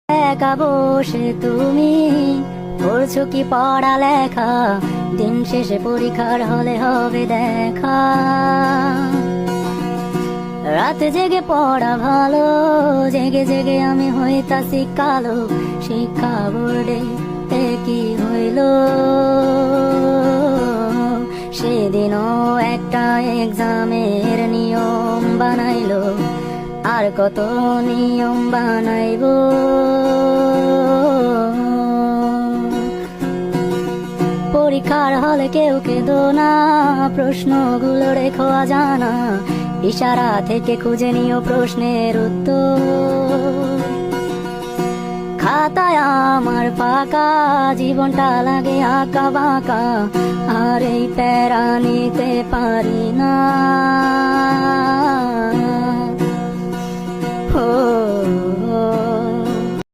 একা বসে তুমি করছো কি পড়ালেখা, দিন শেষে পরীক্ষার হলে হবে দেখা। রাতে জেগে পড়া ভালো, জেগে জেগে আমি হইতাছি কালো। শিক্ষা বোর্ডে কি হইল, সেদিনও একটা এক্সামের নিয়ম বানাইলো, আর কত নিয়ম বানাইবো। পরীক্ষার হলে কেউ কেঁদো না, প্রশ্নগুলো রেখো জানা, ইশারা থেকে খুঁজে নিও প্রশ্নের উত্তর। খাতায় আমার ফাঁকা, জীবনটা লাগে আঁকা বাঁকা, আর এই প্যারা নিতে পারি না। ও